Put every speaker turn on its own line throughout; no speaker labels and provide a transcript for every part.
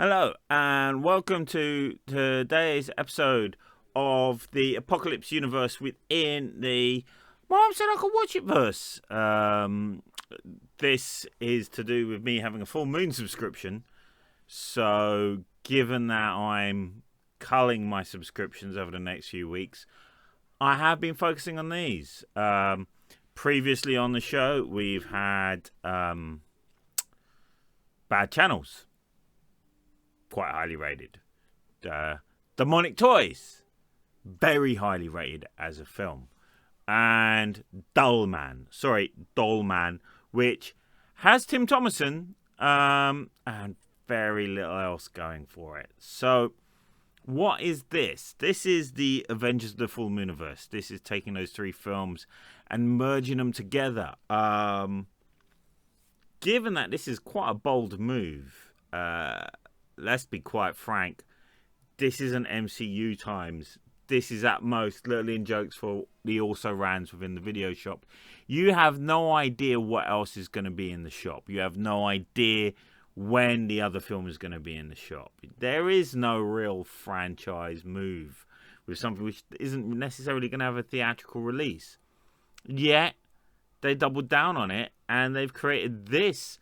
Hello, and welcome to today's episode of the Apocalypse universe within the Mom Said I Could Watch It verse. This is to do with me having a full moon subscription. So, given that I'm culling my subscriptions over the next few weeks, I have been focusing on these. Previously on the show, we've had Bad Channels, quite highly rated. Demonic Toys, very highly rated as a film. And Dollman, which has Tim Thomerson and very little else going for it. So, what is this? This is the Avengers of the Full Mooniverse. This is taking those three films and merging them together. Given that this is quite a bold move, let's be quite frank, this isn't MCU times. This is at most little in jokes for the also rans within the video shop. You have no idea what else is going to be in the shop. You have no idea when the other film is going to be in the shop. There is no real franchise move with something which isn't necessarily going to have a theatrical release. Yet, they doubled down on it and they've created this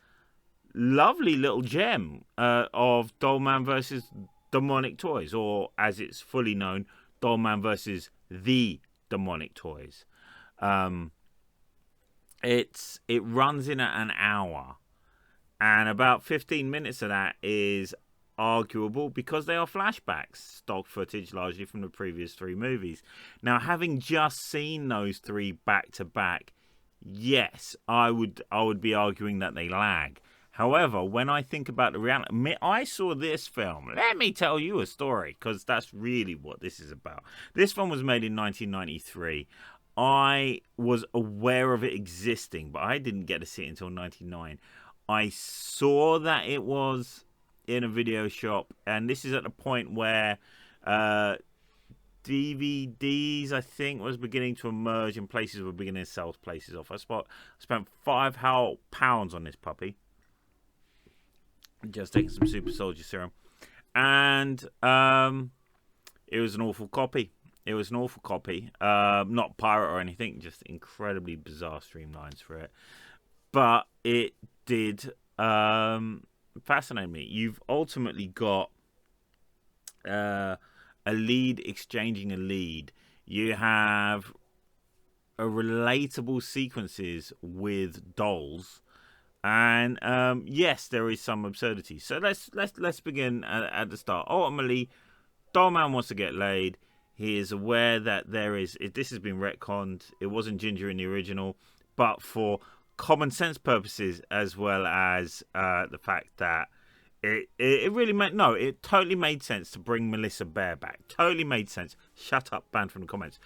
lovely little gem of Dollman versus Demonic Toys, or as it's fully known, Dollman versus the Demonic Toys. It runs in at an hour, and about 15 minutes of that is arguable because they are flashbacks, stock footage largely from the previous three movies. Now, having just seen those three back to back, yes, I would be arguing that they lag. However, when I think about the reality, I saw this film. Let me tell you a story, because that's really what this is about. This film was made in 1993. I was aware of it existing, but I didn't get to see it until 1999. I saw that it was in a video shop, and this is at the point where DVDs, I think, was beginning to emerge and places were beginning to sell places off. I spent £5 on this puppy. Just taking some super soldier serum, and it was an awful copy. Not pirate or anything, just incredibly bizarre streamlines for it. But it did fascinate me. You've ultimately got a lead exchanging a lead. You have a relatable sequences with dolls. And yes, there is some absurdity. So let's begin at the start. Ultimately, Dollman wants to get laid. He is aware that this has been retconned. It wasn't Ginger in the original, but for common sense purposes, as well as the fact that it totally made sense to bring Melissa Bear back. Totally made sense. Shut up, banned from the comments.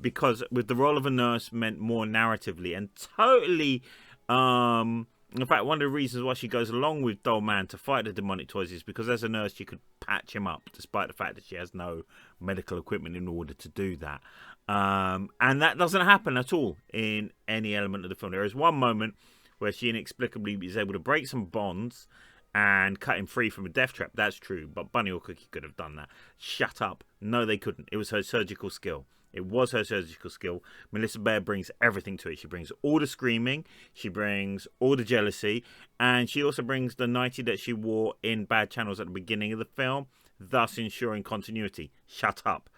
Because with the role of a nurse meant more narratively and totally. In fact, one of the reasons why she goes along with Dollman to fight the demonic toys is because as a nurse she could patch him up, despite the fact that she has no medical equipment in order to do that. And that doesn't happen at all in any element of the film. There is one moment where she inexplicably is able to break some bonds and cut him free from a death trap. That's true, but Bunny or Cookie could have done that. Shut up. No, they couldn't. It was her surgical skill. It was her surgical skill. Melissa Bear brings everything to it. She brings all the screaming, she brings all the jealousy, and she also brings the nightie that she wore in Bad Channels at the beginning of the film, thus ensuring continuity. Shut up.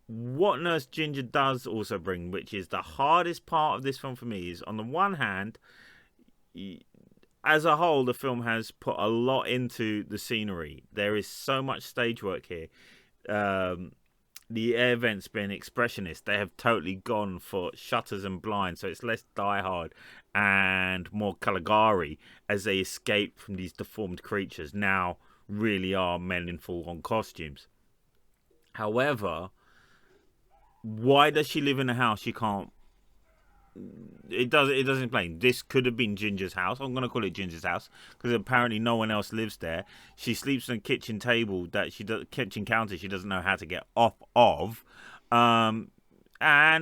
What Nurse Ginger does also bring, which is the hardest part of this film for me, is on the one hand, as a whole, the film has put a lot into the scenery. There is so much stage work here. The air vents being expressionist, they have totally gone for shutters and blinds, so it's less Die Hard and more Caligari as they escape from these deformed creatures. Now really are men in full-on costumes. However, why does she live in a house she can't? It doesn't explain. This could have been Ginger's house. I'm gonna call it Ginger's house because apparently no one else lives there. She sleeps on a kitchen table kitchen counter she doesn't know how to get off of, and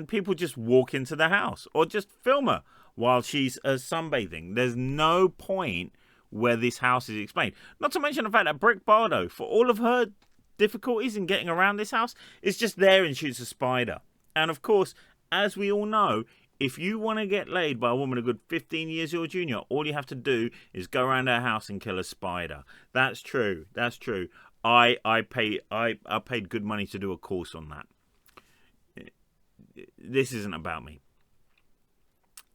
people just walk into the house or just film her while she's sunbathing. There's no point where this house is explained. Not to mention the fact that Brick Bardo, for all of her difficulties in getting around this house, is just there and shoots a spider. And of course, as we all know, if you want to get laid by a woman a good 15 years your junior, all you have to do is go around her house and kill a spider. That's true. That's true. I paid good money to do a course on that. This isn't about me.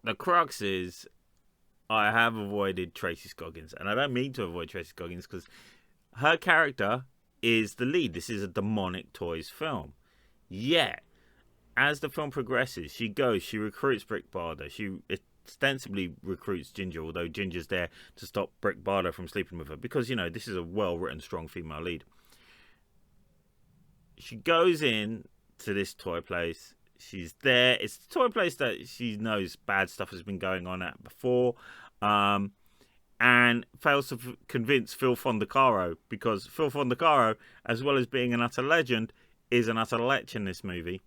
The crux is, I have avoided Tracy Scoggins, and I don't mean to avoid Tracy Scoggins because her character is the lead. This is a demonic toys film. Yet, as the film progresses, she recruits Brick Bardo. She ostensibly recruits Ginger, although Ginger's there to stop Brick Bardo from sleeping with her because, this is a well-written, strong female lead. She goes in to this toy place. She's there. It's the toy place that she knows bad stuff has been going on at before, and fails to convince Phil Fondacaro, because Phil Fondacaro, as well as being an utter legend, is an utter lech in this movie.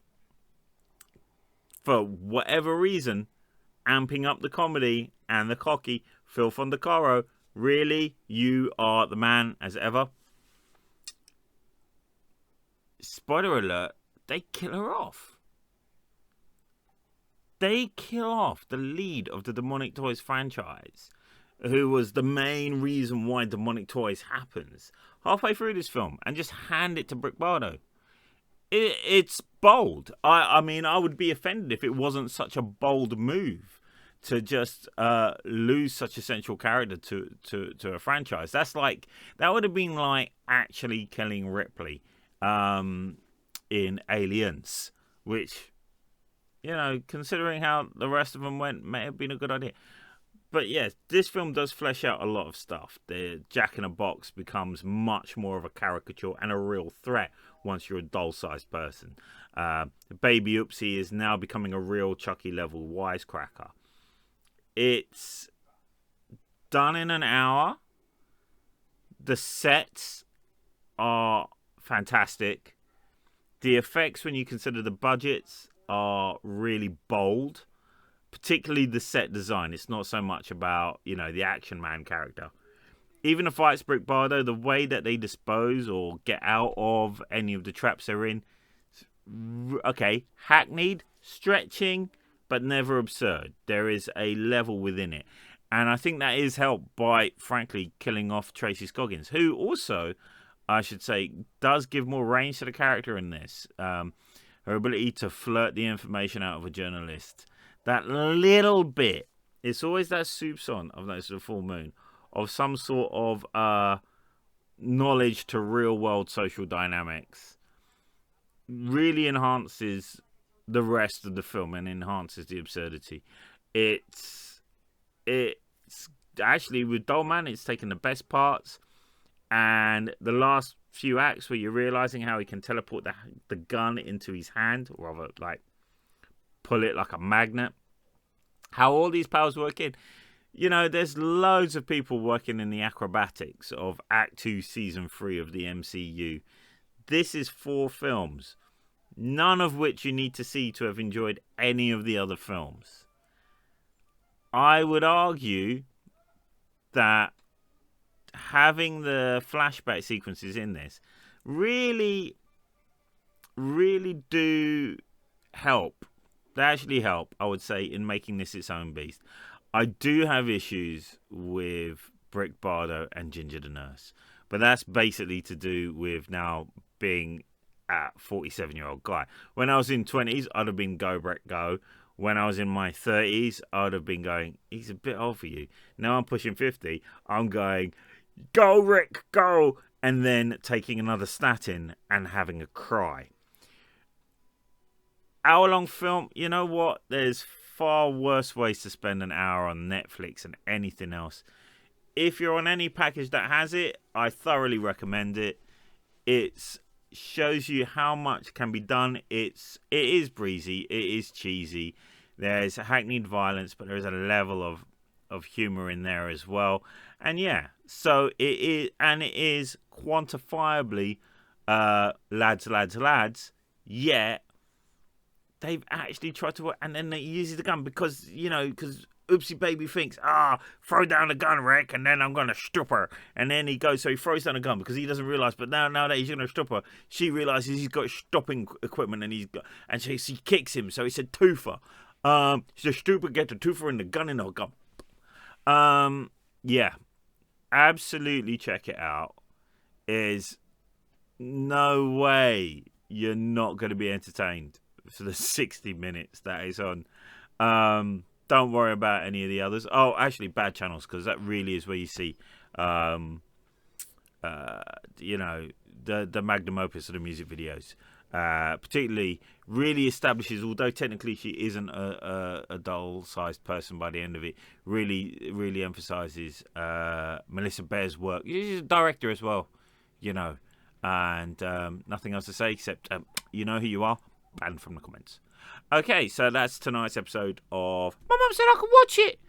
For whatever reason, amping up the comedy and the cocky, Phil Fondacaro, really, you are the man as ever. Spoiler alert, they kill her off. They kill off the lead of the Demonic Toys franchise, who was the main reason why Demonic Toys happens, halfway through this film, and just hand it to Brick Bardo. It's bold. I mean, I would be offended if it wasn't such a bold move to just lose such a central character to a franchise. That would have been like actually killing Ripley in Aliens, which, considering how the rest of them went, may have been a good idea. But yes, this film does flesh out a lot of stuff. The Jack-in-a-Box becomes much more of a caricature and a real threat once you're a doll-sized person. Baby Oopsie is now becoming a real Chucky-level wisecracker. It's done in an hour. The sets are fantastic. The effects, when you consider the budgets, are really bold. Particularly the set design. It's not so much about, the action man character. Even the fights Brick Bardo, the way that they dispose or get out of any of the traps they're in, okay, hackneyed, stretching, but never absurd. There is a level within it. And I think that is helped by, frankly, killing off Tracy Scoggins, who also, I should say, does give more range to the character in this. Her ability to flirt the information out of a journalist. That little bit, it's always that soupçon of the full moon, of some sort of knowledge to real-world social dynamics, really enhances the rest of the film and enhances the absurdity. It's actually, with Dollman, it's taken the best parts, and the last few acts where you're realizing how he can teleport the gun into his hand, or rather, like, pull it like a magnet. How all these powers work in. There's loads of people working in the acrobatics of Act 2, Season 3 of the MCU. This is 4 films, none of which you need to see to have enjoyed any of the other films. I would argue that having the flashback sequences in this really, really do help. They actually help, I would say, in making this its own beast. I do have issues with Brick Bardo and Ginger the Nurse, but that's basically to do with now being a 47-year-old guy. When I was in 20s, I'd have been go, Brick, go. When I was in my 30s, I'd have been going, he's a bit old for you. Now I'm pushing 50, I'm going, go, Rick, go, and then taking another statin and having a cry. Hour-long film, you know what? There's far worse ways to spend an hour on Netflix and anything else. If you're on any package that has it, I thoroughly recommend it. It shows you how much can be done. It is breezy. It is cheesy. There's hackneyed violence, but there's a level of humor in there as well. And yeah, so it is quantifiably lads, yet they've actually tried to work, and then they use the gun because Oopsie baby thinks, throw down the gun, Rick, and then I'm going to strip her. And then he goes, so he throws down the gun because he doesn't realise, but now that he's going to strip her, she realises he's got stopping equipment and she kicks him. So he said, twofer. She's a stupid, get the twofer and the gun in her gun. Yeah, absolutely check it out. Is no way you're not going to be entertained for the 60 minutes that is on. Don't worry about any of the others. Oh, actually, Bad Channels, because that really is where you see, the magnum opus of the music videos. Particularly, really establishes, although technically she isn't a doll-sized person by the end of it, really emphasises Melissa Bear's work. She's a director as well, and nothing else to say except you know who you are. Banned from the comments. Okay, so that's tonight's episode of My Mum Said I Could Watch It.